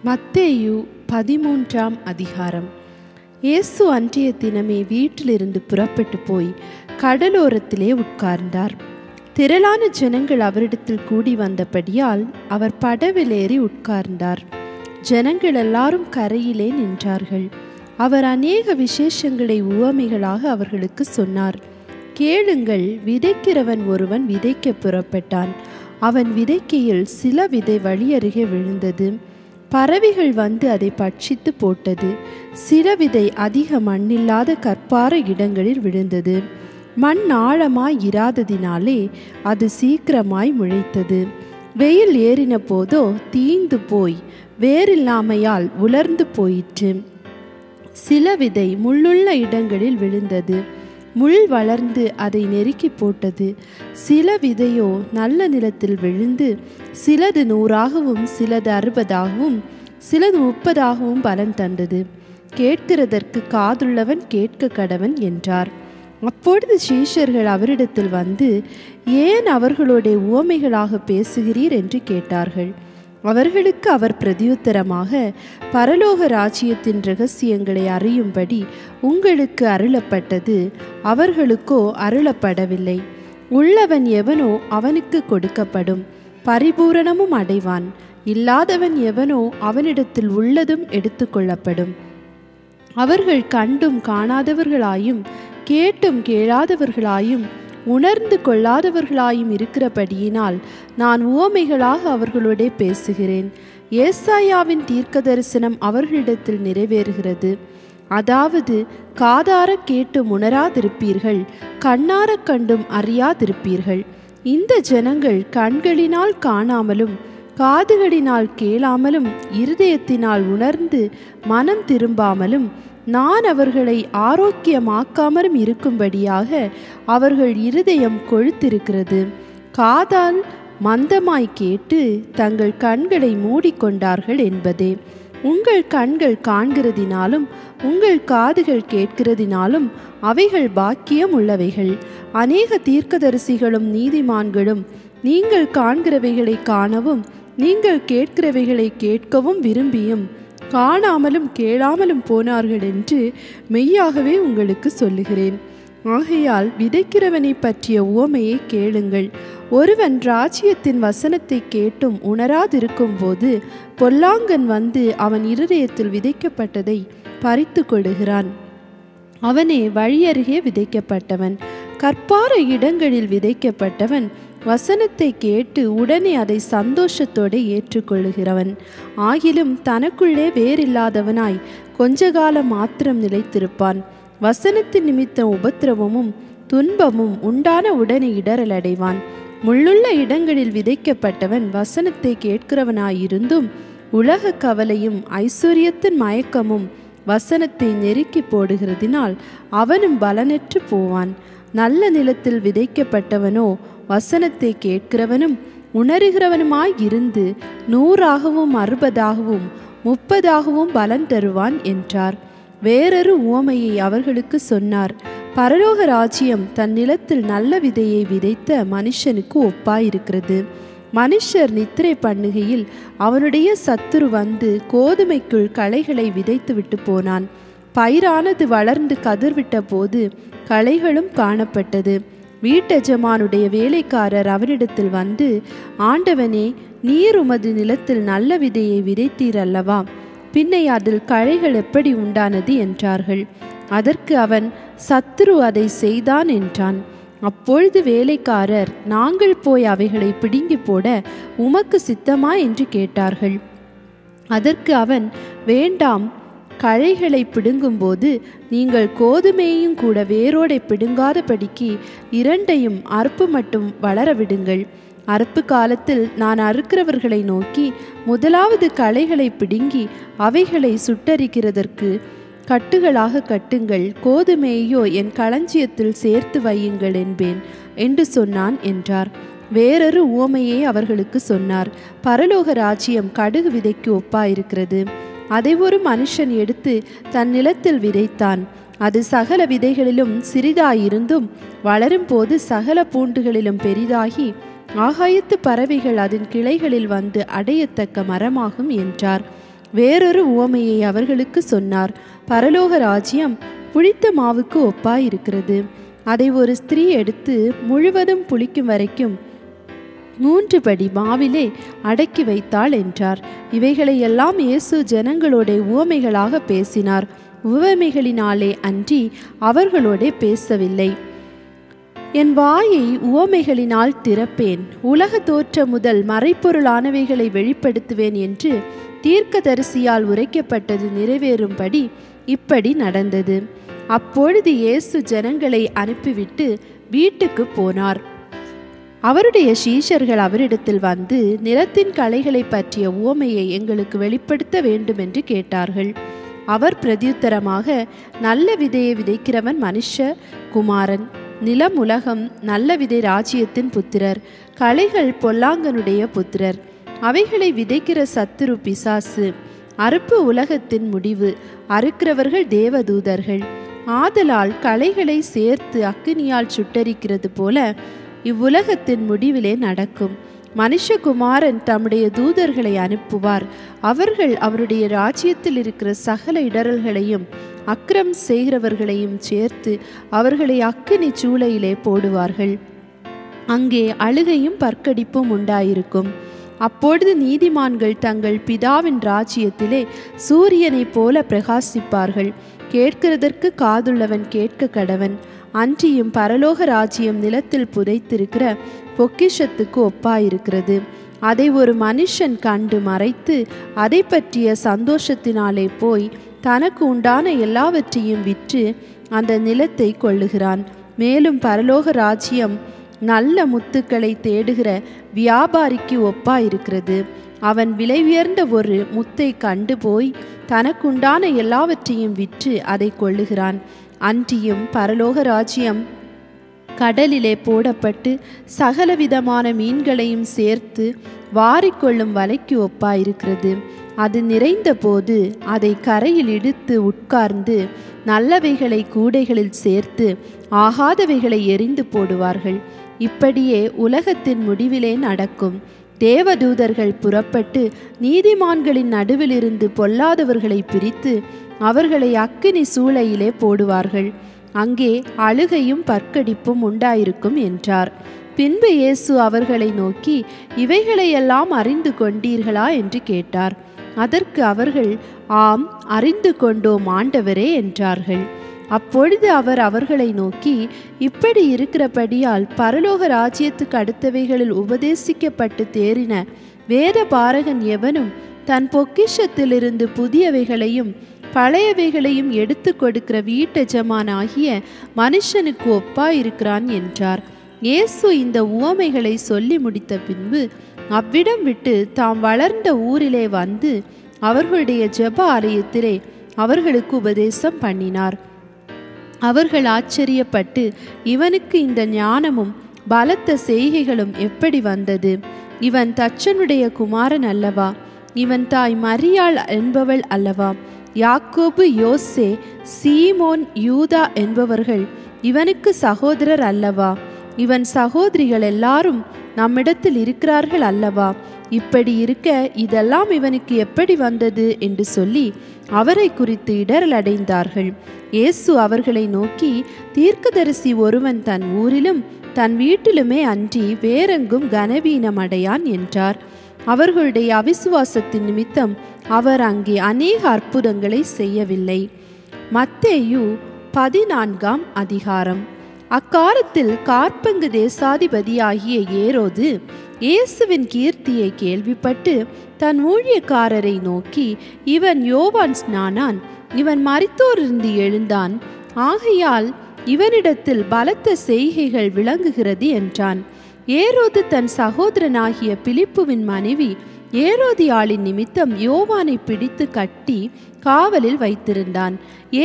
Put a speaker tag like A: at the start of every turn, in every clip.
A: மத்தேயு 13ஆம் அதிகாரம். இயேசு அன்றைய தினமே வீட்டிலிருந்து புறப்பட்டு போய் கடலோரத்திலே உட்கார்ந்தார். திரளான ஜனங்கள் அவரிடத்தில் கூடி வந்தபடியால் அவர் படவிலேறி உட்கார்ந்தார். ஜனங்கள் எல்லாரும் கரையிலே நின்றார்கள். அவர் அநேக விசேஷங்களை உவமைகளாக அவர்களுக்கு சொன்னார். கேளுங்கள், விதைக்கிறவன் ஒருவன் விதைக்க புறப்பட்டான். அவன் விதைக்கையில் சில விதை வழியருகே விழுந்தது. பறவைகள் வந்து அதை பட்சித்து போட்டது. சில விதை அதிக மண்ணில்லாத கற்பார இடங்களில் விழுந்தது. மண் ஆழமாய் இராததினாலே அது சீக்கிரமாய் முளைத்தது. வெயில் ஏறின போதோ தீந்து போய் வேரில்லாமையால் உலர்ந்து போயிற்று. சில விதை முள்ளுள்ள இடங்களில் விழுந்தது. முள் வளர்ந்து அதை நெருக்கி போட்டது. சில விதையோ நல்ல நிலத்தில் விழுந்து சிலது 100ஆகவும் சிலது 60ஆகவும் சிலது 30ஆகவும் பலன் தந்தது. கேட்கிறதற்கு காதுள்ளவன் கேட்க கடவன் என்றார். அப்பொழுது சீஷர்கள் அவரிடத்தில் வந்து, ஏன் அவர்களுடைய உவமைகளாக பேசுகிறீர் என்று கேட்டார்கள். அவர்களுக்கு அவர் பிரதியுத்தரமாக, பரலோக ராஜ்யத்தின் இரகசியங்களை அறியும்படி உங்களுக்கு அருளப்பட்டது, அவர்களுக்கோ அருளப்படவில்லை. உள்ளவன் எவனோ அவனுக்கு கொடுக்கப்படும், பரிபூரணமும் அடைவான். இல்லாதவன் எவனோ அவனிடத்தில் உள்ளதும் எடுத்துக்கொள்ளப்படும். அவர்கள் கண்டும் காணாதவர்களாயும் கேட்டும் கேளாதவர்களாயும் உணர்ந்து கொள்ளாதவர்களாயும் இருக்கிறபடியினால் நான் உவமைகளாக அவர்களோடே பேசுகிறேன். ஏசாயாவின் தீர்க்க தரிசனம் அவர்களிடத்தில் நிறைவேறுகிறது. அதாவது, காதார கேட்டு உணராதிருப்பீர்கள், கண்ணார கண்டும் அறியாதிருப்பீர்கள். இந்த ஜனங்கள் கண்களினால் காணாமலும் காதுகளினால் கேளாமலும் இருதயத்தினால் உணர்ந்து மனம் திரும்பாமலும் நான் அவர்களை ஆரோக்கியமாக்காமலும் இருக்கும்படியாக அவர்கள் இருதயம் கொழுத்திருக்கிறது. காதால் மந்தமாய் கேட்டு தங்கள் கண்களை மூடிக்கொண்டார்கள் என்பதே. உங்கள் கண்கள் காண்கிறதினாலும் உங்கள் காதுகள் கேட்கிறதினாலும் அவைகள் பாக்கியம் உள்ளவைகள். அநேக தீர்க்கதரிசிகளும் நீதிமான்களும் நீங்கள் காண்கிறவைகளை காணவும் நீங்கள் கேட்கிறவைகளை கேட்கவும் விரும்பியும் காணாமலும் கேளாமலும் போனார்கள் என்று மெய்யாகவே உங்களுக்கு சொல்லுகிறேன். ஆகையால் விதைக்கிறவனை பற்றிய உவமையை கேளுங்கள். ஒருவன் ராஜ்யத்தின் வசனத்தை கேட்டும் உணராதிருக்கும் போது பொல்லாங்கன் வந்து அவன் இருதயத்தில் விதைக்கப்பட்டதை பறித்து கொள்ளுகிறான். அவனே வழியருகே விதைக்கப்பட்டவன். கற்பார இடங்களில் விதைக்கப்பட்டவன் வசனத்தை கேட்டு உடனே அதை சந்தோஷத்தோடு ஏற்றுக்கொள்ளுகிறவன். ஆகிலும் தனக்குள்ளே வேறில்லாதவனாய் கொஞ்ச காலம் மாத்திரம் நிலைத்திருப்பான். வசனத்தின் நிமித்தம் உபத்திரவமும் துன்பமும் உண்டான உடனே இடரல் அடைவான். முள்ளுள்ள இடங்களில் விதைக்கப்பட்டவன் வசனத்தை கேட்கிறவனாயிருந்தும் உலக கவலையும் ஐஸ்வர்யத்தின் மயக்கமும் வசனத்தை நெருக்கி போடுகிறதினால் அவனும் பலனற்று போவான். நல்ல நிலத்தில் விதைக்கப்பட்டவனோ வசனத்தை கேட்கிறவனும் உணர்கிறவனுமாய் இருந்து 100ஆகவும் 60ஆகவும் 30ஆகவும் பலன் தருவான் என்றார். வேறொரு உவமையை அவர்களுக்கு சொன்னார். பரலோக ராஜ்யம் தன் நிலத்தில் நல்ல விதையை விதைத்த மனுஷனுக்கு ஒப்பாயிருக்கிறது. மனுஷர் நித்திரை பண்ணுகையில் அவனுடைய சத்துரு வந்து கோதுமைக்குள் களைகளை விதைத்து விட்டு போனான். பயிரானது வளர்ந்து கதிர்விட்ட போது களைகளும் காணப்பட்டது. வீட்டெஜமானுடைய வேலைக்காரர் அவனிடத்தில் வந்து, ஆண்டவனே, நீர் உமது நிலத்தில் நல்ல விதையை விதைத்தீர் அல்லவா? பின்னை அதில் களைகள் எப்படி உண்டானது என்றார்கள். அதற்கு அவன், சத்துரு அதை செய்தான் என்றான். அப்பொழுது வேலைக்காரர், நாங்கள் போய் அவைகளை பிடுங்கி போட உமக்கு சித்தமா என்று கேட்டார்கள். அதற்கு அவன், வேண்டாம், களைகளை பிடுங்கும்போது நீங்கள் கோதுமையையும் கூட வேரோடை பிடுங்காதபடிக்கு இரண்டையும் அறுப்பு மட்டும் வளர விடுங்கள். அறுப்பு காலத்தில் நான் அறுக்கிறவர்களை நோக்கி, முதலாவது களைகளை பிடுங்கி அவைகளை சுட்டரிக்கிறதற்கு கட்டுகளாக கட்டுங்கள், கோதுமையோ என் களஞ்சியத்தில் சேர்த்து வையுங்கள் என்பேன் என்று சொன்னான் என்றார். வேறொரு உவமையை அவர்களுக்கு சொன்னார். பரலோக ராஜ்யம் கடுகு விதைக்கு ஒப்பாயிருக்கிறது. அதை ஒரு மனுஷன் எடுத்து தன் நிலத்தில் விதைத்தான். அது சகல விதைகளிலும் சிறிதாயிருந்தும் வளரும் போது சகல பூண்டுகளிலும் பெரிதாகி ஆகாயத்து பறவைகள் அதன் கிளைகளில் வந்து அடையத்தக்க மரமாகும் என்றார். வேறொரு உவமையை அவர்களுக்கு சொன்னார். பரலோக ராஜ்யம் புளித்த மாவுக்கு ஒப்பாயிருக்கிறது. அதை ஒரு ஸ்திரீ எடுத்து முழுவதும் புளிக்கும் வரைக்கும் 3 படி மாவிலே அடக்கி வைத்தாள் என்றார். இவைகளை எல்லாம் இயேசு ஜனங்களோட உவமைகளாக பேசினார். உவமைகளினாலே அன்றி அவர்களோட பேசவில்லை. என் வாயை உவமைகளினால் திறப்பேன், உலக தோற்றம் முதல் மறைப்பொருளானவைகளை வெளிப்படுத்துவேன் என்று தீர்க்கதரிசியால் உரைக்கப்பட்டது நிறைவேறும்படி இப்படி நடந்தது. அப்பொழுது இயேசு ஜனங்களை அனுப்பிவிட்டு வீட்டுக்கு போனார். அவருடைய சீஷர்கள் அவரிடத்தில் வந்து, நிலத்தின் களைகளை பற்றிய உவமையை எங்களுக்கு வெளிப்படுத்த வேண்டும் என்று கேட்டார்கள். அவர் பிரதியுத்தரமாக, நல்ல விதையை விதைக்கிறவன் மனுஷ குமாரன், நிலம் உலகம், நல்ல விதை ராஜ்யத்தின் புத்திரர், களைகள் பொல்லாங்கனுடைய புத்திரர், அவைகளை விதைக்கிற சத்துரு பிசாசு, அறுப்பு உலகத்தின் முடிவு, அறுக்கிறவர்கள் தேவதூதர்கள். ஆதலால் களைகளை சேர்த்து அக்கினியால் சுட்டரிக்கிறது போல இவ்வுலகத்தின் முடிவிலே நடக்கும். மனுஷகுமாரன் தம்முடைய தூதர்களை அனுப்புவார். அவர்கள் அவருடைய ராஜ்யத்தில் இருக்கிற சகல இடரல்களையும் அக்கிரம் செய்கிறவர்களையும் சேர்த்து அவர்களை அக்கினி சூளையிலே போடுவார்கள். அங்கே அழுகையும் பற்கடிப்பும் உண்டாயிருக்கும். அப்பொழுது நீதிமான்கள் தங்கள் பிதாவின் ராஜ்யத்திலே சூரியனைப் போல பிரகாசிப்பார்கள். கேட்கிறதற்கு காதுள்ளவன் கேட்க கடவன். அன்றியும் பரலோக ராஜ்யம் நிலத்தில் புதைத்திருக்கிற பொக்கிஷத்துக்கு ஒப்பாயிருக்கிறது. அதை ஒரு மனுஷன் கண்டு மறைத்து அதை பற்றிய சந்தோஷத்தினாலே போய் தனக்கு உண்டான எல்லாவற்றையும் விற்று அந்த நிலத்தை கொள்ளுகிறான். மேலும் பரலோக ராஜ்யம் நல்ல முத்துக்களை தேடுகிற வியாபாரிக்கு ஒப்பாயிருக்கிறது. அவன் விலை உயர்ந்த ஒரு முத்தை கண்டு போய் தனக்குண்டான எல்லாவற்றையும் விற்று அதை கொள்ளுகிறான். அன்றியும் பரலோக ராஜ்யம் கடலிலே போடப்பட்டு சகலவிதமான மீன்களையும் சேர்த்து வாரிக்கொள்ளும் வலைக்கு ஒப்பாயிருக்கிறது. அது நிறைந்த போது அதை கரையில் இழுத்து உட்கார்ந்து நல்லவைகளை கூடைகளில் சேர்த்து ஆகாதவைகளை எரிந்து போடுவார்கள். இப்படியே உலகத்தின் முடிவிலே நடக்கும். தேவதூதர்கள் புறப்பட்டு நீதிமான்களின் நடுவிலிருந்து பொல்லாதவர்களை பிரித்து அவர்களை அக்கினி சூளையிலே போடுவார்கள். அங்கே அழுகையும் பற்கடிப்பும் உண்டாயிருக்கும் என்றார். பின்பு இயேசு அவர்களை நோக்கி, இவைகளையெல்லாம் அறிந்து கொண்டீர்களா என்று கேட்டார். அதற்கு அவர்கள், ஆம், அறிந்து கொண்டோம் ஆண்டவரே என்றார்கள். அப்பொழுது அவர் அவர்களை நோக்கி, இப்படி இருக்கிறபடியால் பரலோக ராஜ்யத்துக்கு அடுத்தவைகளில் உபதேசிக்கப்பட்டு தேறின வேத பாரகன் எவனும் தன் பொக்கிஷத்திலிருந்து புதியவைகளையும் பழையவைகளையும் எடுத்து கொடுக்கிற வீட்டெஜமானாகிய மனுஷனுக்கு ஒப்பாயிருக்கிறான் என்றார். இயேசு இந்த உவமைகளை சொல்லி முடித்த பின்பு அவ்விடம் விட்டு தாம் வளர்ந்த ஊரிலே வந்து அவர்களுடைய ஜெப ஆலயத்திலே அவர்களுக்கு உபதேசம் பண்ணினார். அவர்கள் ஆச்சரியப்பட்டு, இவனுக்கு இந்த ஞானமும் பலத்த செய்கைகளும் எப்படி வந்தது? இவன் தச்சனுடைய குமாரன் அல்லவா? இவன் தாய் மரியாள் என்பவள் அல்லவா? யாக்கோபு, யோசே, சீமோன், யூதா என்பவர்கள் இவனுக்கு சகோதரர் அல்லவா? இவன் சகோதரிகள் எல்லாரும் நம்மிடத்தில் இருக்கிறார்கள் அல்லவா? இப்படி இருக்க இதெல்லாம் இவனுக்கு எப்படி வந்தது என்று சொல்லி அவரை குறித்து இடரல் அடைந்தார்கள். இயேசு அவர்களை நோக்கி, தீர்க்கதரிசி ஒருவன் தன் ஊரிலும் தன் வீட்டிலுமே அன்றி வேறெங்கும் கனவீனம் அடையான் என்றார். அவர்களுடைய அவிசுவாசத்தின் நிமித்தம் அவர் அங்கே அநேக அற்புதங்களை செய்யவில்லை. மத்தேயு 14ஆம் அதிகாரம். அக்காலத்தில் காற்பங்கு தேசாதிபதியாகிய ஏரோது இயேசுவின் கீர்த்தியை கேள்விப்பட்டு தன் ஊழியக்காரரை நோக்கி, இவன் யோவான் ஸ்நானான், இவன் மரித்தோரிலிருந்து எழுந்தான், ஆகையால் இவனிடத்தில் பலத்த செய்கைகள் விளங்குகிறது என்றான். ஏரோது தன் சகோதரனாகிய பிலிப்புவின் மனைவி ஏரோதியாளின் நிமித்தம் யோவானை பிடித்து கட்டி காவலில் வைத்திருந்தான்.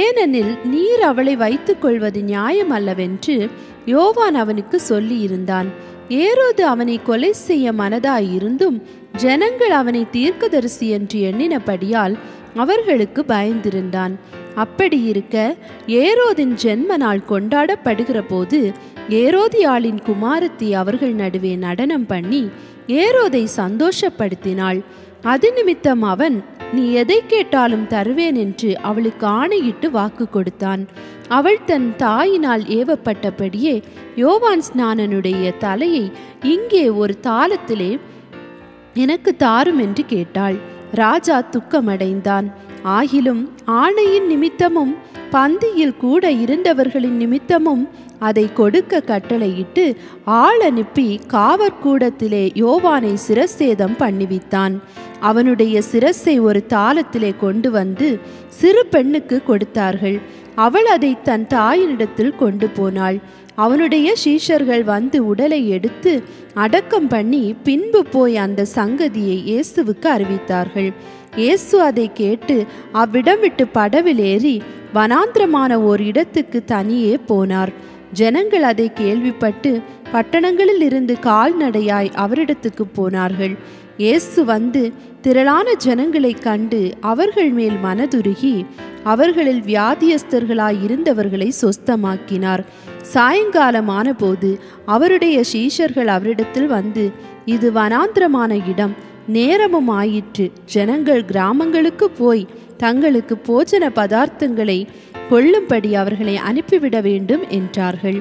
A: ஏனெனில் நீர் அவளை வைத்துக் கொள்வது நியாயம் அல்லவென்று யோவான் அவனுக்கு சொல்லி இருந்தான். ஏரோது அவனை கொலை செய்ய மனதாயிருந்தும் ஜனங்கள் அவனை தீர்க்கதரிசி என்று எண்ணினபடியால் அவர்களுக்கு பயந்திருந்தான். அப்படி இருக்க ஏரோதின் ஜென்ம நாள் கொண்டாடப்படுகிற போது ஏரோதியாளின் குமாரத்தி அவர்கள் நடுவே நடனம் பண்ணி ஏரோதை சந்தோஷப்படுத்தினாள். அது நிமித்தம் அவன் நீ எதை கேட்டாலும் தருவேன் என்று அவளுக்கு ஆணையிட்டு வாக்கு கொடுத்தான். அவள் தன் தாயினால் ஏவப்பட்டபடியே யோவான் ஸ்நானனுடைய தலையை இங்கே ஒரு தாளத்திலே எனக்கு தாரும் என்று கேட்டாள். ராஜா துக்கமடைந்தான். ஆகிலும் ஆணையின் நிமித்தமும் பந்தியில் கூட இருந்தவர்களின் நிமித்தமும் அதை கொடுக்க கட்டளையிட்டு ஆள் அனுப்பி காவற்கூடத்திலே யோவானை சிரசேதம் பண்ணிவித்தான். அவனுடைய சிரசை ஒரு தாளத்திலே கொண்டு வந்து சிறு பெண்ணுக்கு கொடுத்தார்கள். அவள் அதை தன் தாயினிடத்தில் கொண்டு போனாள். அவனுடைய சீஷர்கள் வந்து உடலை எடுத்து அடக்கம் பண்ணி பின்பு போய் அந்த சங்கதியை இயேசுவுக்கு அறிவித்தார்கள். இயேசு அதை கேட்டு அவ்விடம் விட்டு படவில் ஏறி வனாந்திரமான ஓர் இடத்துக்கு தனியே போனார். ஜனங்கள் அதை கேள்விப்பட்டு பட்டணங்களில் இருந்து கால்நடையாய் அவரிடத்துக்கு போனார்கள். இயேசு வந்து திரளான ஜனங்களை கண்டு அவர்கள் மேல் மனதுருகி அவர்களில் வியாதியஸ்தர்களாய் இருந்தவர்களை சொஸ்தமாக்கினார். சாயங்காலமான போது அவருடைய சீஷர்கள் அவரிடத்தில் வந்து, இது வனாந்திரமான இடம், நேரமும் ஆயிற்று, ஜனங்கள் கிராமங்களுக்கு போய் தங்களுக்கு போஜன பதார்த்தங்களை கொள்ளும்படி அவர்களை அனுப்பிவிட வேண்டும் என்றார்கள்.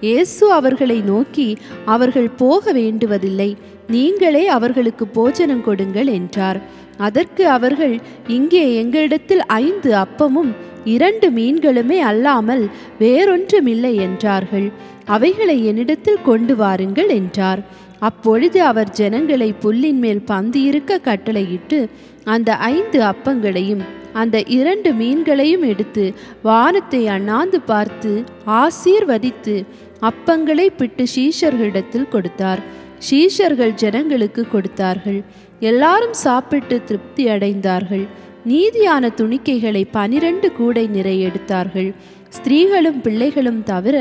A: இயேசு அவர்களை நோக்கி, அவர்கள் போக வேண்டுவதில்லை, நீங்களே அவர்களுக்கு போஜனம் கொடுங்கள் என்றார். அதற்கு அவர்கள், இங்கே எங்களிடத்தில் 5 அப்பமும் 2 மீன்களுமே அல்லாமல் வேறொன்றுமில்லை என்றார்கள். அவைகளை என்னிடத்தில் கொண்டு வாருங்கள் என்றார். அப்பொழுது அவர் ஜனங்களை புல்லின் மேல் பந்தியிருக்க கட்டளையிட்டு அந்த 5 அப்பங்களையும் அந்த 2 மீன்களையும் எடுத்து வானத்தை அண்ணாந்து பார்த்து ஆசீர்வதித்து அப்பங்களை பிட்டு சீஷர்களிடத்தில் கொடுத்தார். சீஷர்கள் ஜனங்களுக்கு கொடுத்தார்கள். எல்லாரும் சாப்பிட்டு திருப்தி அடைந்தார்கள். நீதியான துணிக்கைகளை 12 கூடை நிறைய எடுத்தார்கள். ஸ்திரீகளும் பிள்ளைகளும் தவிர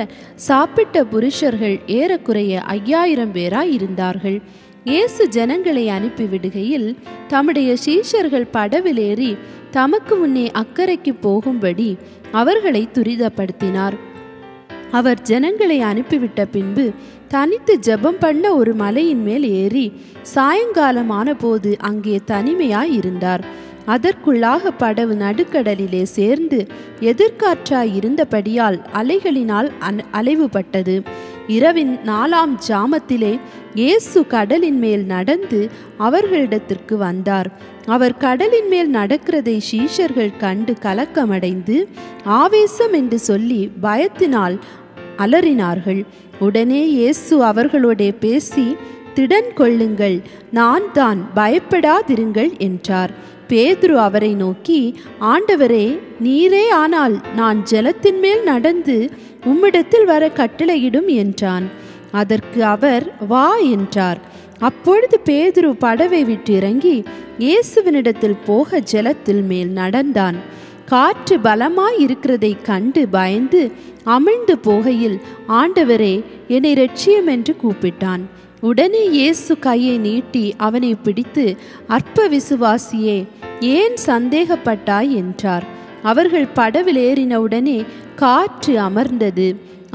A: சாப்பிட்ட புருஷர்கள் ஏறக்குறைய 5000 பேராய் இருந்தார்கள். இயேசு ஜனங்களை அனுப்பிவிடுகையில் தம்முடைய சீஷர்கள் படவில் ஏறி தமக்கு முன்னே அக்கறைக்கு போகும்படி அவர்களை துரிதப்படுத்தினார். அவர் ஜனங்களை அனுப்பிவிட்ட பின்பு தனித்து ஜெபம் பண்ண ஒரு மலையின் மேல் ஏறி சாயங்காலமான போது அங்கே தனிமையாய் இருந்தார். அதற்குள்ளாக படவு நடுக்கடலிலே சேர்ந்து எதிர்காற்றாய் இருந்தபடியால் அலைகளினால் அலைவுபட்டது. இரவின் 4ஆம் ஜாமத்திலே இயேசு கடலின் மேல் நடந்து அவர்களிடத்திற்கு வந்தார். அவர் கடலின் மேல் நடக்கிறதை சீஷர்கள் கண்டு கலக்கமடைந்து ஆவேசம் என்று சொல்லி பயத்தினால் அலறினார்கள். உடனே இயேசு அவர்களோடே பேசி, திடன் கொள்ளுங்கள், நான் தான், பயப்படாதிருங்கள் என்றார். பேதுரு அவரை நோக்கி, ஆண்டவரே, நீரே ஆனால் நான் ஜலத்தின் மேல் நடந்து உம்மிடத்தில் வர கட்டளையிடும் என்றான். அதற்கு அவர், வா என்றார். அப்பொழுது பேதுரு படவை விட்டு இறங்கி இயேசுவினிடத்தில் போக ஜலத்தில் மேல் நடந்தான். காற்று பலமாய் இருக்கிறதை கண்டு பயந்து அமிழ்ந்து போகையில், ஆண்டவரே, என்னை இரட்சியும் என்று கூப்பிட்டான். உடனே இயேசு கையை நீட்டி அவனை பிடித்து, அற்ப விசுவாசியே, ஏன் சந்தேகப்பட்டாய் என்றார். அவர்கள் படவில் ஏறினவுடனே காற்று அமர்ந்தது.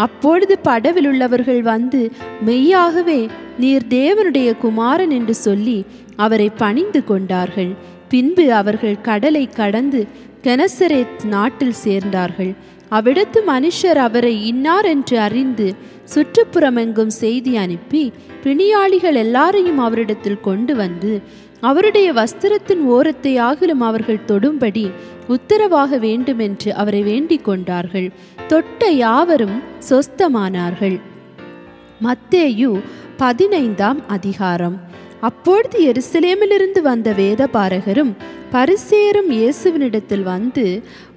A: அப்பொழுது படவில் உள்ளவர்கள் வந்து, மெய்யாகவே நீர் தேவனுடைய குமாரன் என்று சொல்லி அவரை பணிந்து கொண்டார்கள். பின்பு அவர்கள் கடலை கடந்து கெனசரேத் நாட்டில் சேர்ந்தார்கள். அவ்விடத்து மனுஷர் அவரை இன்னார் என்று அறிந்து சுற்றுப்புறமெங்கும் செய்தி அனுப்பி பிணியாளிகள் எல்லாரையும் அவரிடத்தில் கொண்டு வந்து அவருடைய வஸ்திரத்தின் ஓரத்தை ஆகிலும் அவர்கள் தொடும்படி உத்தரவாக வேண்டுமென்று அவரை வேண்டிக் கொண்டார்கள். தொட்ட யாவரும் சொஸ்தமானார்கள். மத்தேயு 15ஆம் அதிகாரம். அப்பொழுது எருசலேமிலிருந்து வந்த வேதபாரகரும் பரிசேயரும் இயேசுவினிடத்தில் வந்து,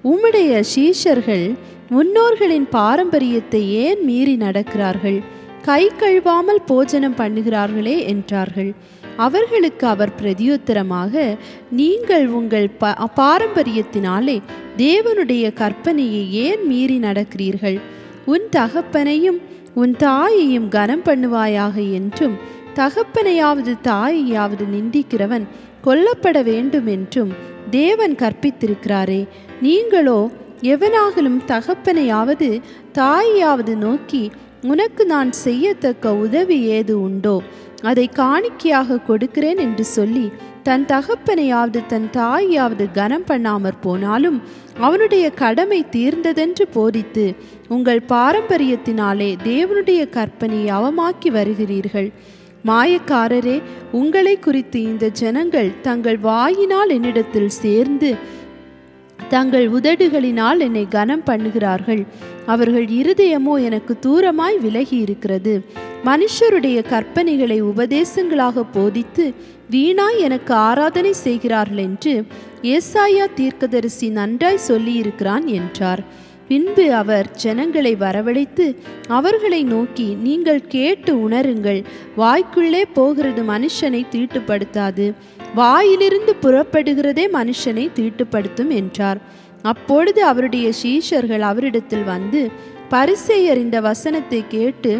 A: உம்முடைய சீஷர்கள் முன்னோர்களின் பாரம்பரியத்தை ஏன் மீறி நடக்கிறார்கள்? கை கழுவாமல் போஜனம் பண்ணுகிறார்களே என்றார்கள். அவர்களுக்கு அவர் பிரதியுத்தரமாக, நீங்கள் உங்கள் பாரம்பரியத்தினாலே தேவனுடைய கற்பனையை ஏன் மீறி நடக்கிறீர்கள்? உன் தகப்பனையும் உன் தாயையும் கனம் பண்ணுவாயாக என்றும் தகப்பனையாவது தாயையாவது நிந்திக்கிறவன் கொல்லப்பட வேண்டும் என்றும் தேவன் கற்பித்திருக்கிறாரே. நீங்களோ எவனாகலும் தகப்பனையாவது தாயையாவது நோக்கி, உனக்கு நான் செய்யத்தக்க உதவி ஏது உண்டோ? அதை காணிக்கையாக கொடுக்கிறேன் என்று சொல்லி தன் தகப்பனையாவது தன் தாயாவது கனம் பண்ணாமற் போனாலும் அவனுடைய கடமை தீர்ந்ததென்று போதித்து உங்கள் பாரம்பரியத்தினாலே தேவனுடைய கற்பனையை அவமாக்கி வருகிறீர்கள். மாயக்காரரே, உங்களை குறித்து இந்த ஜனங்கள் தங்கள் வாயினால் என்னிடத்தில் சேர்ந்து தங்கள் உதடுகளினால் என்னை கனம் பண்ணுகிறார்கள். அவர்கள் இருதயமோ எனக்கு தூரமாய் விலகி இருக்கிறது. மனுஷருடைய கற்பனைகளை உபதேசங்களாக போதித்து வீணாய் எனக்கு ஆராதனை செய்கிறார்கள் என்று ஏசாயா தீர்க்கதரிசி நன்றாய் சொல்லியிருக்கிறான் என்றார். பின்பு அவர் ஜனங்களை வரவழைத்து அவர்களை நோக்கி, நீங்கள் கேட்டு உணருங்கள். வாய்க்குள்ளே போகிறது மனுஷனை தீட்டுப்படுத்தாது, வாயிலிருந்து புறப்படுகிறதே மனுஷனை தீட்டுப்படுத்தும் என்றார். அப்பொழுது அவருடைய சீஷர்கள் அவரிடத்தில் வந்து, பரிசேயர் இந்த வசனத்தை கேட்டு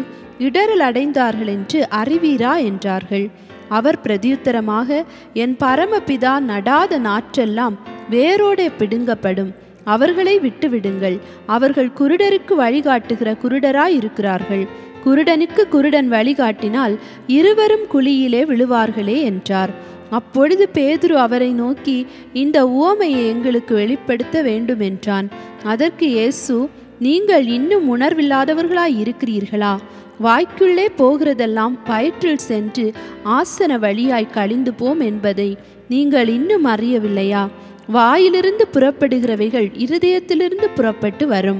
A: இடரல் அடைந்தார்கள் என்று அறிவீரா என்றார்கள். அவர் பிரதியுத்தரமாக, என் பரமபிதா நடாத நாற்றெல்லாம் வேரோடே பிடுங்கப்படும். அவர்களை விட்டுவிடுங்கள். அவர்கள் குருடருக்கு வழிகாட்டுகிற குருடராய் இருக்கிறார்கள். குருடனுக்கு குருடன் வழிகாட்டினால் இருவரும் குழியிலே விழுவார்களே என்றார். அப்பொழுது பேதுரு அவரை நோக்கி, இந்த உவமையை எங்களுக்கு வெளிப்படுத்த வேண்டும் என்றான். அதற்கு இயேசு, நீங்கள் இன்னும் உணர்வில்லாதவர்களாய் இருக்கிறீர்களா? வாய்க்குள்ளே போகிறதெல்லாம் வயிற்றில் சென்று ஆசன வழியாய் கழிந்து போம் என்பதை நீங்கள் இன்னும் அறியவில்லையா? வாயிலிருந்து புறப்படுகிறவைகள் இருதயத்திலிருந்து புறப்பட்டு வரும்.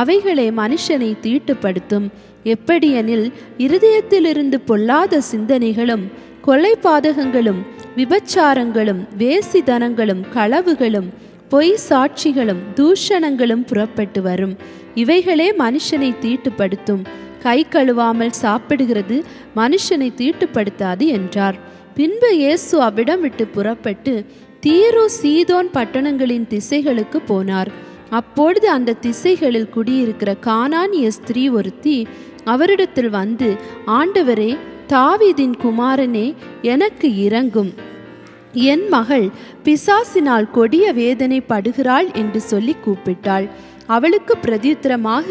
A: அவைகளே மனுஷனை தீட்டுப்படுத்தும். எப்படியெனில் இருதயத்திலிருந்து பொல்லாத சிந்தனைகளும் கொலைபாதகங்களும் விபச்சாரங்களும் வேசித்தனங்களும் களவுகளும் பொய் சாட்சிகளும் தூஷணங்களும் புறப்பட்டு வரும். இவைகளே மனுஷனை தீட்டுப்படுத்தும். கை கழுவாமல் சாப்பிடுகிறது மனுஷனை தீட்டுப்படுத்தாது என்றார். பின்பு இயேசு அவ்விடம் விட்டு புறப்பட்டு தீரு சீதோன் பட்டணங்களின் திசைகளுக்கு போனார். அப்பொழுது அந்த திசைகளில் குடியிருக்கிற கானானிய ஸ்திரீ ஒருத்தி அவரிடத்தில் வந்து, ஆண்டவரே, தாவீதின் குமாரனே, எனக்கு இரங்கும். என் மகள் பிசாசினால் கொடிய வேதனை படுகிறாள் என்று சொல்லி கூப்பிட்டாள். அவளுக்கு பிரதியுத்தரமாக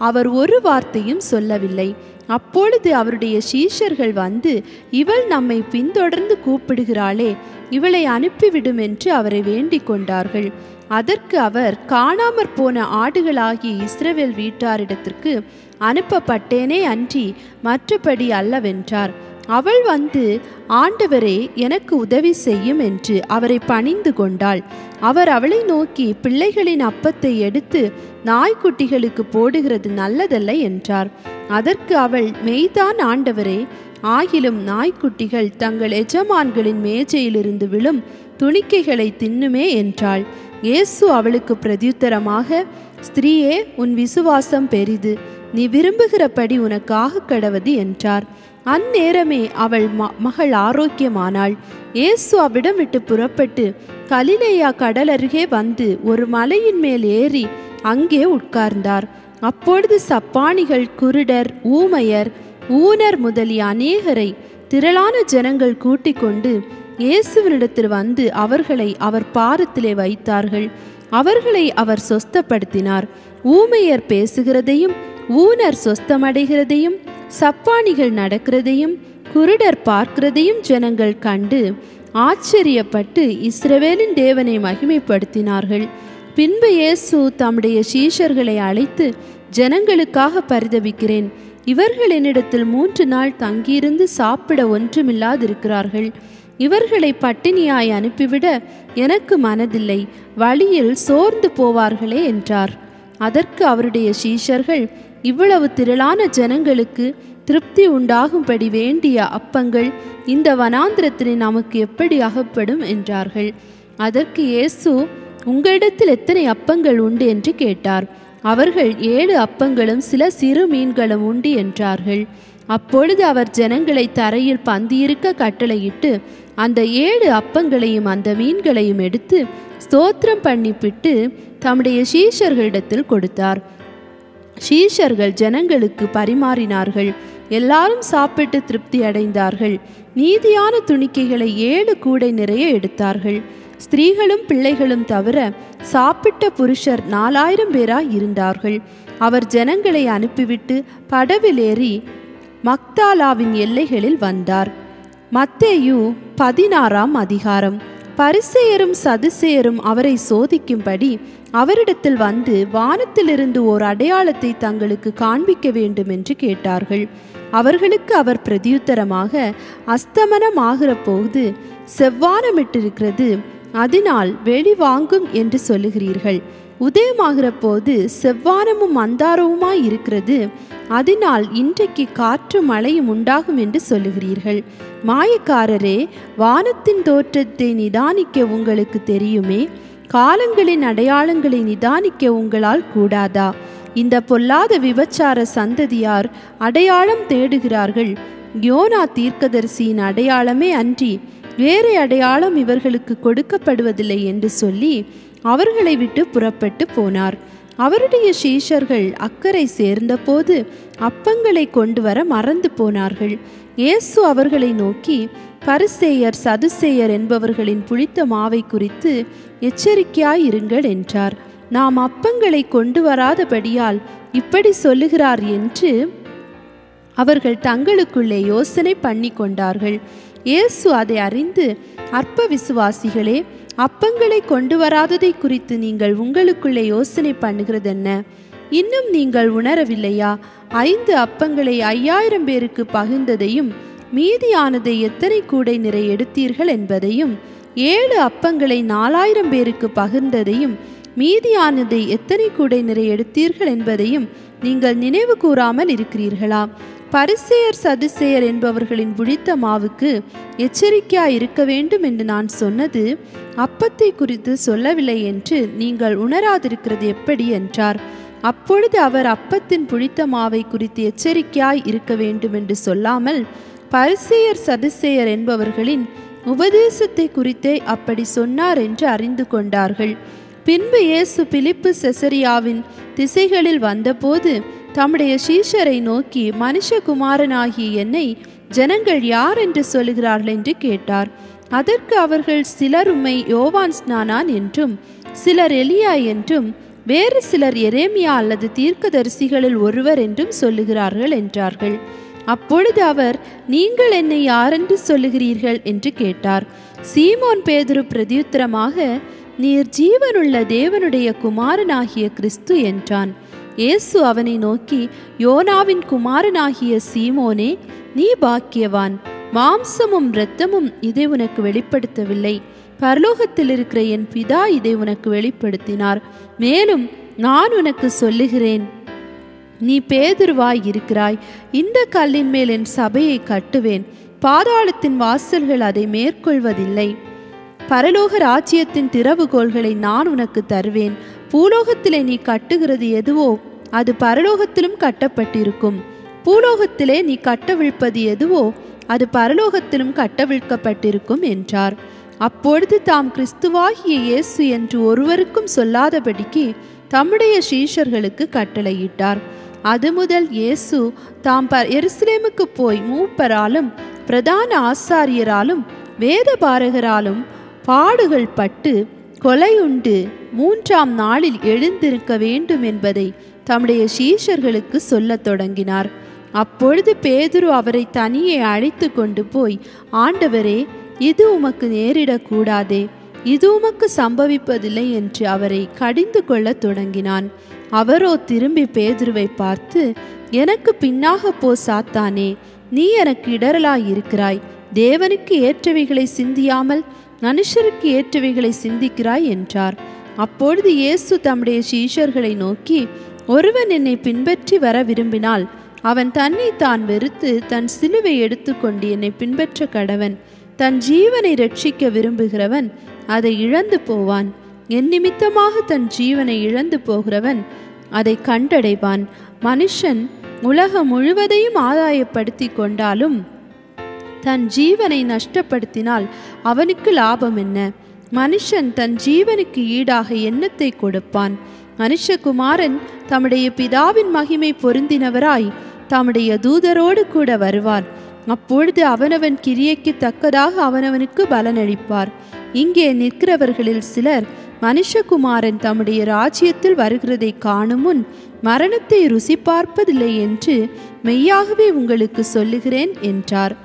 A: அவர் ஒரு வார்த்தையும் சொல்லவில்லை. அப்பொழுது அவருடைய சீஷர்கள் வந்து, இவள் நம்மை பின்தொடர்ந்து கூப்பிடுகிறாளே, இவளை அனுப்பிவிடும் என்று அவரை வேண்டிக் கொண்டார்கள். அதற்கு அவர், காணாமற் போன ஆடுகளாகிய இஸ்ரவேல் வீட்டாரிடத்திற்கு அனுப்பப்பட்டேனே அன்றி மற்றபடி அல்லவென்றார். அவள் வந்து, ஆண்டவரே, எனக்கு உதவி செய்யும் என்று அவரை பணிந்து கொண்டாள். அவர் அவளை நோக்கி, பிள்ளைகளின் அப்பத்தை எடுத்து நாய்க்குட்டிகளுக்கு போடுகிறது நல்லதல்ல என்றார். அதற்கு அவள், மெய்தான் ஆண்டவரே, ஆகிலும் நாய்க்குட்டிகள் தங்கள் எஜமான்களின் மேஜையிலிருந்து விழும் துணிக்கைகளை தின்னுமே என்றாள். இயேசு அவளுக்கு பிரதியுத்தரமாக, ஸ்திரீயே, உன் விசுவாசம் பெரிது, நீ விரும்புகிறபடி உனக்காக கடவது என்றார். அந்நேரமே அவள் மகள் ஆரோக்கியமானாள். இயேசு அவ்விடம் விட்டு புறப்பட்டு கலிலேயா கடல் அருகே வந்து ஒரு மலையின் மேல் ஏறி அங்கே உட்கார்ந்தார். அப்பொழுது சப்பானிகள், குருடர், ஊமையர், ஊனர் முதலிய அநேகரை திரளான ஜனங்கள் கூட்டிக் கொண்டு இயேசுவினிடத்தில் வந்து அவர்களை அவர் பாதத்திலே வைத்தார்கள். அவர்களை அவர் சொஸ்தப்படுத்தினார். ஊமையர் பேசுகிறதையும் ஊனர் சொஸ்தமடைகிறதையும் சப்பானிகள் நடக்கிறதையும் குருடர் பார்க்கிறதையும் ஜனங்கள் கண்டு ஆச்சரியப்பட்டு இஸ்ரவேலின் தேவனை மகிமைப்படுத்தினார்கள். பின்பு இயேசு தம்முடைய சீஷர்களை அழைத்து, ஜனங்களுக்காக பரிதபிக்கிறேன். இவர்கள் என்னிடத்தில் 3 நாள் தங்கியிருந்து சாப்பிட ஒன்றுமில்லாதிருக்கிறார்கள். இவர்களை பட்டினியாய் அனுப்பிவிட எனக்கு மனதில்லை, வழியில் சோர்ந்து போவார்களே என்றார். அதற்கு அவருடைய சீஷர்கள், இவ்வளவு திரளான ஜனங்களுக்கு திருப்தி உண்டாகும்படி வேண்டிய அப்பங்கள் இந்த வனாந்திரத்திலே நமக்கு எப்படி அகப்படும் என்றார்கள். அதற்கு இயேசு, உங்களிடத்தில் எத்தனை அப்பங்கள் உண்டு என்று கேட்டார். அவர்கள் 7 அப்பங்களும் சில சிறு மீன்களும் உண்டு என்றார்கள். அப்பொழுது அவர் ஜனங்களை தரையில் பந்தியிருக்க கட்டளையிட்டு அந்த 7 அப்பங்களையும் அந்த மீன்களையும் எடுத்து ஸ்தோத்திரம் பண்ணிவிட்டு தம்முடைய சீஷர்களிடத்தில் கொடுத்தார். சீஷர்கள் ஜனங்களுக்கு பரிமாறினார்கள். எல்லாரும் சாப்பிட்டு திருப்தி அடைந்தார்கள். மீதியான துணிக்கைகளை 7 கூடை நிறைய எடுத்தார்கள். ஸ்திரீகளும் பிள்ளைகளும் தவிர சாப்பிட்ட புருஷர் 4000 பேராய் இருந்தார்கள். அவர் ஜனங்களை அனுப்பிவிட்டு படவில் ஏறி மக்தாலாவின் எல்லைகளில் வந்தார். மத்தேயு 16ஆம் அதிகாரம். பரிசேயரும் சதுசேயரும் அவரை சோதிக்கும்படி அவரிடத்தில் வந்து வானத்திலிருந்து ஓர் அடையாளத்தை தங்களுக்கு காண்பிக்க வேண்டும் என்று கேட்டார்கள். அவர்களுக்கு அவர் பிரதியுத்தரமாக, அஸ்தமனமாகிற போது செவ்வானமிட்டிருக்கிறது, அதனால் வெளி வாங்கும் என்று சொல்லுகிறீர்கள். உதயமாகிற போது செவ்வானமும் அந்தாரவுமாய் இருக்கிறது, அதனால் இன்றைக்கு காற்று மழையும் உண்டாகும் என்று சொல்லுகிறீர்கள். மாயக்காரரே, வானத்தின் தோற்றத்தை நிதானிக்க உங்களுக்கு தெரியுமே, காலங்களின் அடையாளங்களை நிதானிக்க உங்களால் கூடாதா? இந்த பொல்லாத விபச்சார சந்ததியார் அடையாளம் தேடுகிறார்கள். யோனா தீர்க்கதரிசியின் அடையாளமே அன்றி வேறு அடையாளம் இவர்களுக்கு கொடுக்கப்படுவதில்லை என்று சொல்லி அவர்களை விட்டு புறப்பட்டு போனார். அவருடைய சீஷர்கள் அக்கறை சேர்ந்தபோது அப்பங்களை கொண்டு வர மறந்து போனார்கள். இயேசு அவர்களை நோக்கி, பரிசேயர் சதுசேயர் என்பவர்களின் புளித்த மாவை குறித்து எச்சரிக்கையாயிருங்கள் என்றார். நாம் அப்பங்களை கொண்டு வராதபடியால் இப்படி சொல்லுகிறார் என்று அவர்கள் தங்களுக்குள்ளே யோசனை பண்ணி கொண்டார்கள். இயேசு அதை அறிந்து, அற்ப விசுவாசிகளே, அப்பங்களை கொண்டு வராததை குறித்து நீங்கள் உங்களுக்குள்ளே யோசனை பண்ணுகிறதென்ன? இன்னும் நீங்கள் உணரவில்லையா? 5 அப்பங்களை 5000 பேருக்கு பகிர்ந்ததையும் மீதியானதை எத்தனை கூடை நிறை எடுத்தீர்கள் என்பதையும், 7 அப்பங்களை 4000 பேருக்கு பகிர்ந்ததையும் மீதியானதை எத்தனை கூடை நிறை எடுத்தீர்கள் என்பதையும் நீங்கள் நினைவு கூறாமல் இருக்கிறீர்களா? பரிசேயர் சதுசேயர் என்பவர்களின் புளித்த மாவுக்கு எச்சரிக்கையாய் இருக்க வேண்டும் என்று நான் சொன்னது அப்பத்தை குறித்து சொல்லவில்லை என்று நீங்கள் உணராதிருக்கிறது எப்படி என்றார். அப்பொழுது அவர் அப்பத்தின் புளித்த மாவை குறித்து எச்சரிக்கையாய் இருக்க வேண்டும் என்று சொல்லாமல் பரிசேயர் சதுசேயர் என்பவர்களின் உபதேசத்தை குறித்தே அப்படி சொன்னார் என்று அறிந்து கொண்டார்கள். பின்பு இயேசு பிலிப்பு செசரியாவின் திசைகளில் வந்தபோது தம்முடைய சீஷரை நோக்கி, மனுஷகுமாரனாகிய என்னை ஜனங்கள் யார் என்று சொல்லுகிறார்கள் என்று கேட்டார். அதற்கு அவர்கள், சிலர் உம்மை யோவான் ஸ்நானான் என்றும், சிலர் எலியா என்றும், வேறு சிலர் எரேமியா அல்லது தீர்க்கதரிசிகளில் ஒருவர் என்றும் சொல்லுகிறார்கள் என்றார்கள். அப்பொழுது அவர், நீங்கள் என்னை யாரென்று சொல்லுகிறீர்கள் என்று கேட்டார். சீமோன் பேதுரு பிரதியுத்தரமாக, நீர் ஜீவனுள்ள தேவனுடைய குமாரனாகிய கிறிஸ்து என்றான். இயேசு அவனை நோக்கி, யோனாவின் குமாரனாகிய சீமோனே, நீ பாக்கியவான், மாம்சமும் இரத்தமும் இதை உனக்கு வெளிப்படுத்தவில்லை, பரலோகத்தில் இருக்கிற என் பிதா இதை உனக்கு வெளிப்படுத்தினார். மேலும் நான் உனக்கு சொல்லுகிறேன், நீ பேதுருவாய் இருக்கிறாய், இந்த கல்லின் மேல் என் சபையை கட்டுவேன், பாதாளத்தின் வாசல்கள் அதை மேற்கொள்வதில்லை. பரலோக ராஜ்யத்தின் திறவுகோள்களை நான் உனக்கு தருவேன். பூலோகத்திலே நீ கட்டுகிறது எதுவோ அது பரலோகத்திலும் கட்டப்பட்டிருக்கும், பூலோகத்திலே நீ கட்டவிழ்ப்பது எதுவோ அது பரலோகத்திலும் கட்டவிழ்க்கப்பட்டிருக்கும் என்றார். அப்பொழுது தாம் கிறிஸ்துவாகிய இயேசு என்று ஒருவருக்கும் சொல்லாதபடிக்கு தம்முடைய சீஷர்களுக்கு கட்டளையிட்டார். அது முதல் இயேசு தாம் எருசலேமுக்கு போய் மூப்பராலும் பிரதான ஆசாரியராலும் வேதபாரகராலும் பாடுகள் பட்டு கொலையுண்டு 3ஆம் நாளில் எழுந்திருக்க வேண்டும் என்பதை தம்முடைய சீஷர்களுக்கு சொல்லத் தொடங்கினார். அப்பொழுது பேதுரு அவரை தனியே அழைத்து கொண்டு போய், ஆண்டவரே, இது உமக்கு நேரிடக்கூடாதே, இது உமக்கு சம்பவிப்பதில்லை என்று அவரை கடிந்து கொள்ள தொடங்கினான். அவரோ திரும்பி பேதுருவை பார்த்து, எனக்கு பின்னாக போ சாத்தானே, நீ எனக்கு இடரலாயிருக்கிறாய், தேவனுக்கு ஏற்றவைகளை சிந்தியாமல் மனுஷருக்கு ஏற்றவைகளை சிந்திக்கிறாய் என்றார். அப்பொழுது இயேசு தம்முடைய சீஷர்களை நோக்கி, ஒருவன் என்னை பின்பற்றி வர விரும்பினால் அவன் தன்னை தான் வெறுத்து தன் சிலுவை எடுத்துக்கொண்டு என்னை பின்பற்ற கடவன். தன் ஜீவனை ரட்சிக்க விரும்புகிறவன் அதை இழந்து போவான். என் நிமித்தமாக தன் ஜீவனை இழந்து போகிறவன் அதை கண்டடைவான். மனுஷன் உலகம் முழுவதையும் ஆதாயப்படுத்தி கொண்டாலும் தன் ஜீவனை நஷ்டப்படுத்தினால் அவனுக்கு லாபம் என்ன? மனுஷன் தன் ஜீவனுக்கு ஈடாக எண்ணத்தை கொடுப்பான். மனுஷகுமாரன் தம்முடைய பிதாவின் மகிமை பொருந்தினவராய் தம்முடைய தூதரோடு கூட வருவார். அப்பொழுது அவனவன் கிரியைக்கு தக்கதாக அவனவனுக்கு பலனளிப்பார். இங்கே நிற்கிறவர்களில் சிலர் மனுஷகுமாரன் தம்முடைய ராஜ்யத்தில் வருகிறதை காணும் முன் மரணத்தை ருசி பார்ப்பதில்லை என்று மெய்யாகவே உங்களுக்கு சொல்லுகிறேன் என்றார்.